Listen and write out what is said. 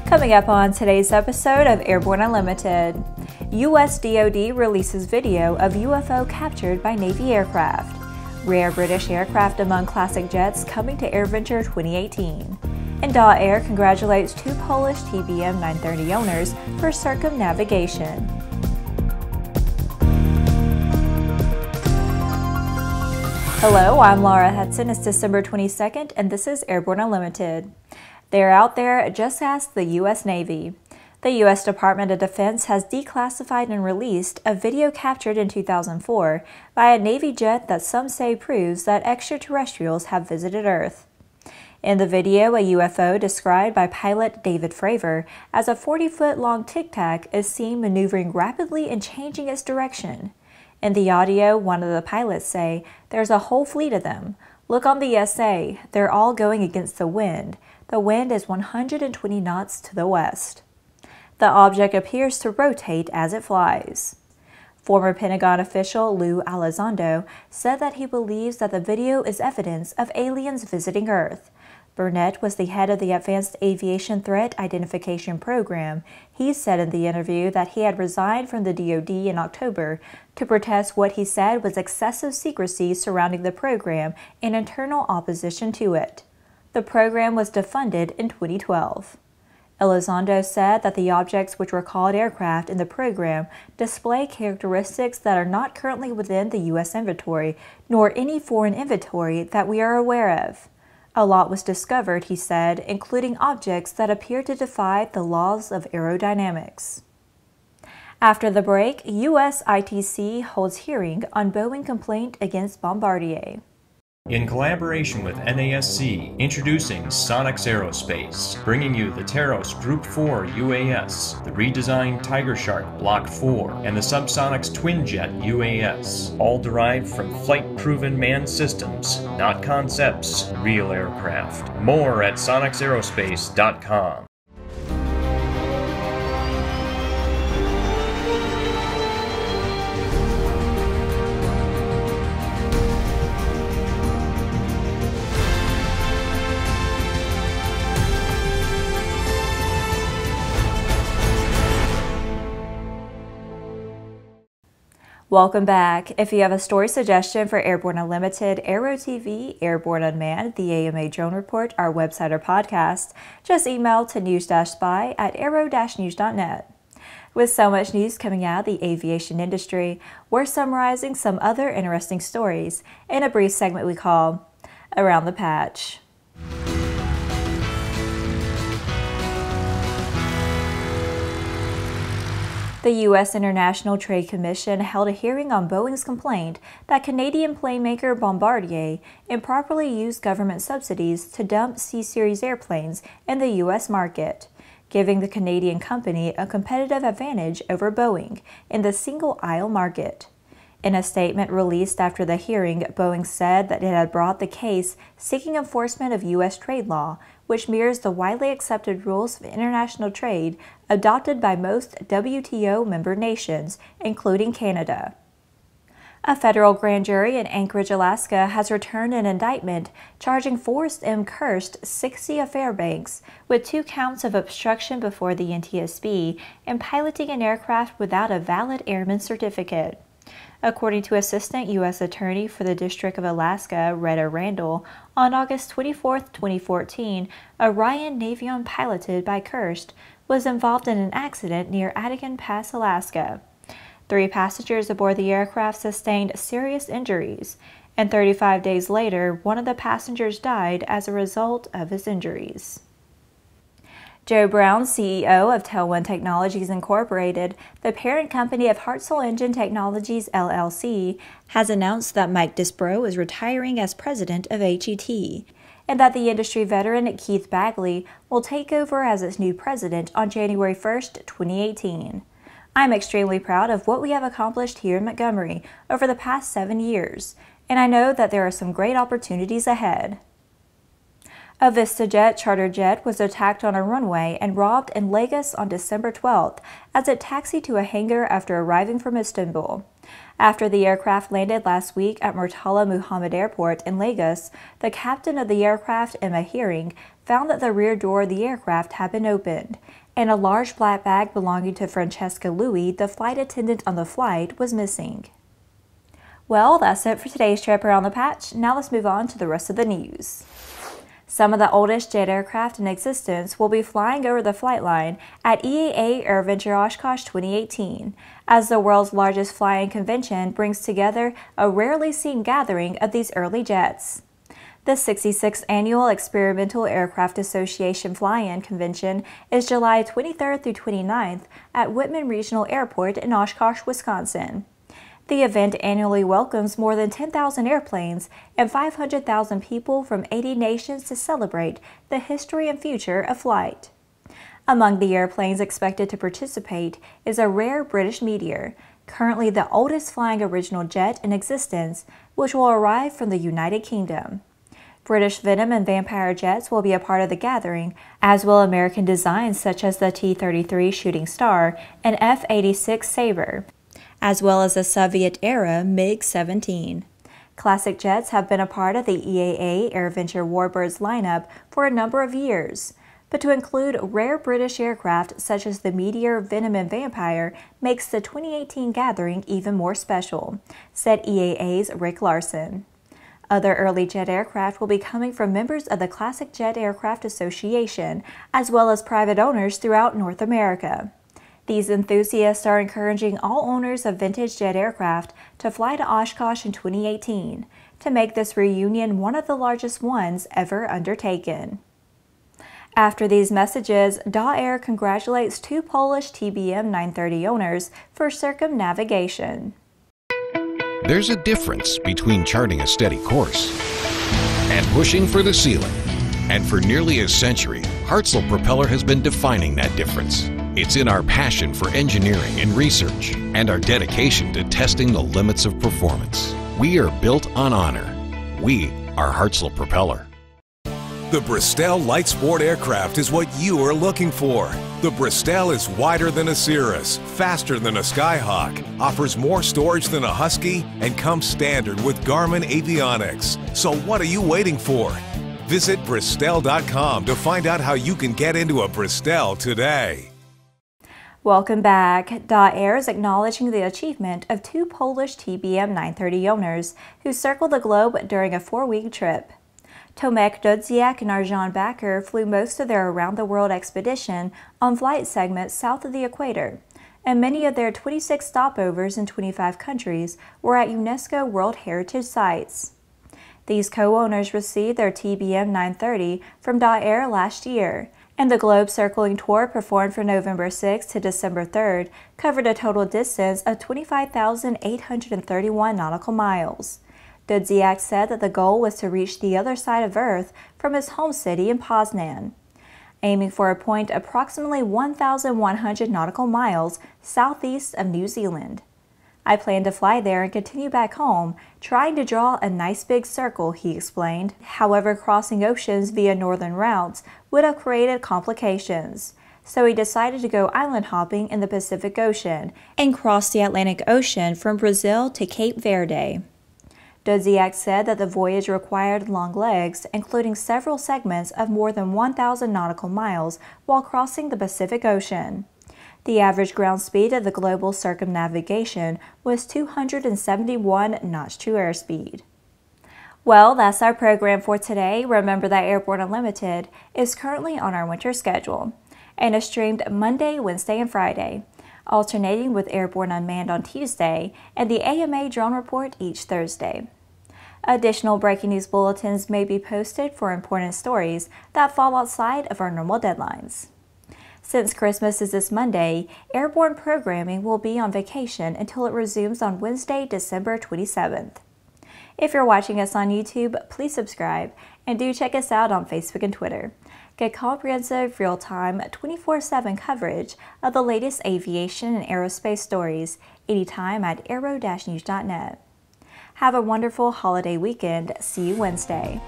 Coming up on today's episode of Airborne Unlimited, U.S. DoD releases video of UFO captured by Navy aircraft. Rare British aircraft among classic jets coming to AirVenture 2018. And DAW Air congratulates 2 Polish TBM 930 owners for circumnavigation. Hello, I'm Laura Hudson. It's December 22nd, and this is Airborne Unlimited. They're out there, just ask the U.S. Navy. The U.S. Department of Defense has declassified and released a video captured in 2004 by a Navy jet that some say proves that extraterrestrials have visited Earth. In the video, a UFO described by pilot David Fravor as a 40-foot-long Tic Tac is seen maneuvering rapidly and changing its direction. In the audio, one of the pilots say, "There's a whole fleet of them. Look on the SA. They're all going against the wind. The wind is 120 knots to the west." The object appears to rotate as it flies. Former Pentagon official Lou Elizondo said that he believes that the video is evidence of aliens visiting Earth. Burnett was the head of the Advanced Aviation Threat Identification Program. He said in the interview that he had resigned from the DoD in October to protest what he said was excessive secrecy surrounding the program and internal opposition to it. The program was defunded in 2012. Elizondo said that the objects which were called aircraft in the program display characteristics that are not currently within the U.S. inventory, nor any foreign inventory that we are aware of. A lot was discovered, he said, including objects that appear to defy the laws of aerodynamics. After the break, U.S. ITC holds hearing on Boeing complaint against Bombardier. In collaboration with NASC, introducing Sonex Aerospace, bringing you the Taros Group 4 UAS, the redesigned Tiger Shark Block 4, and the Subsonics Twin Jet UAS, all derived from flight-proven manned systems, not concepts, real aircraft. More at sonexaerospace.com. Welcome back. If you have a story suggestion for Airborne Unlimited, Aero-TV, Airborne Unmanned, the AMA Drone Report, our website or podcast, just email to news-spy@aero-news.net. With so much news coming out of the aviation industry, we're summarizing some other interesting stories in a brief segment we call Around the Patch. The U.S. International Trade Commission held a hearing on Boeing's complaint that Canadian plane maker Bombardier improperly used government subsidies to dump C-Series airplanes in the U.S. market, giving the Canadian company a competitive advantage over Boeing in the single-aisle market. In a statement released after the hearing, Boeing said that it had brought the case seeking enforcement of U.S. trade law, which mirrors the widely accepted rules of international trade adopted by most WTO member nations, including Canada. A federal grand jury in Anchorage, Alaska has returned an indictment charging Forrest M. Kirst 60 of Fairbanks with 2 counts of obstruction before the NTSB and piloting an aircraft without a valid airman certificate. According to Assistant U.S. Attorney for the District of Alaska, Retta Randall, on August 24, 2014, a Ryan Navion piloted by Kirst was involved in an accident near Adigan Pass, Alaska. 3 passengers aboard the aircraft sustained serious injuries, and 35 days later, one of the passengers died as a result of his injuries. Joe Brown, CEO of Tailwind Technologies Incorporated, the parent company of Hartzell Engine Technologies LLC, has announced that Mike Disbrow is retiring as president of HET, and that the industry veteran Keith Bagley will take over as its new president on January 1, 2018. I'm extremely proud of what we have accomplished here in Montgomery over the past 7 years, and I know that there are some great opportunities ahead. A VistaJet charter jet was attacked on a runway and robbed in Lagos on December 12th as it taxied to a hangar after arriving from Istanbul. After the aircraft landed last week at Murtala Muhammad Airport in Lagos, the captain of the aircraft, in a hearing, found that the rear door of the aircraft had been opened, and a large black bag belonging to Francesca Louis, the flight attendant on the flight, was missing. Well, that's it for today's trip around the patch. Now let's move on to the rest of the news. Some of the oldest jet aircraft in existence will be flying over the flight line at EAA AirVenture Oshkosh 2018, as the world's largest flying convention brings together a rarely seen gathering of these early jets. The 66th Annual Experimental Aircraft Association Fly-In Convention is July 23rd through 29th at Whitman Regional Airport in Oshkosh, Wisconsin. The event annually welcomes more than 10,000 airplanes and 500,000 people from 80 nations to celebrate the history and future of flight. Among the airplanes expected to participate is a rare British Meteor, currently the oldest flying original jet in existence, which will arrive from the United Kingdom. British Venom and Vampire jets will be a part of the gathering, as will American designs such as the T-33 Shooting Star and F-86 Sabre, as well as the Soviet-era MiG-17. Classic jets have been a part of the EAA AirVenture Warbirds lineup for a number of years, but to include rare British aircraft such as the Meteor, Venom and Vampire makes the 2018 gathering even more special, said EAA's Rick Larson. Other early jet aircraft will be coming from members of the Classic Jet Aircraft Association, as well as private owners throughout North America. These enthusiasts are encouraging all owners of vintage jet aircraft to fly to Oshkosh in 2018 to make this reunion one of the largest ones ever undertaken. After these messages, Air congratulates two Polish TBM 930 owners for circumnavigation. There's a difference between charting a steady course and pushing for the ceiling. And for nearly a century, Hartzell Propeller has been defining that difference. It's in our passion for engineering and research and our dedication to testing the limits of performance. We are built on honor. We are Hartzell Propeller. The Bristol Light Sport aircraft is what you are looking for. The Bristol is wider than a Cirrus, faster than a Skyhawk, offers more storage than a Husky, and comes standard with Garmin avionics. So what are you waiting for? Visit Bristol.com to find out how you can get into a Bristol today. Welcome back. Air is acknowledging the achievement of two Polish TBM 930 owners who circled the globe during a 4-week trip. Tomek, Dudziak, and Arjan Bakker flew most of their around-the-world expedition on flight segments south of the Equator, and many of their 26 stopovers in 25 countries were at UNESCO World Heritage Sites. These co-owners received their TBM 930 from Air last year, and the globe-circling tour performed from November 6 to December 3rd covered a total distance of 25,831 nautical miles. Dudziak said that the goal was to reach the other side of Earth from his home city in Poznan, aiming for a point approximately 1,100 nautical miles southeast of New Zealand. I plan to fly there and continue back home, trying to draw a nice big circle, he explained. However, crossing oceans via northern routes would have created complications, so he decided to go island hopping in the Pacific Ocean and cross the Atlantic Ocean from Brazil to Cape Verde. Dudziak said that the voyage required long legs, including several segments of more than 1,000 nautical miles while crossing the Pacific Ocean. The average ground speed of the global circumnavigation was 271 knots to airspeed. Well, that's our program for today. Remember that Airborne Unlimited is currently on our winter schedule and is streamed Monday, Wednesday, and Friday, alternating with Airborne Unmanned on Tuesday and the AMA Drone Report each Thursday. Additional breaking news bulletins may be posted for important stories that fall outside of our normal deadlines. Since Christmas is this Monday, Airborne programming will be on vacation until it resumes on Wednesday, December 27th. If you're watching us on YouTube, please subscribe and do check us out on Facebook and Twitter. Get comprehensive, real-time, 24/7 coverage of the latest aviation and aerospace stories anytime at aero-news.net. Have a wonderful holiday weekend. See you Wednesday.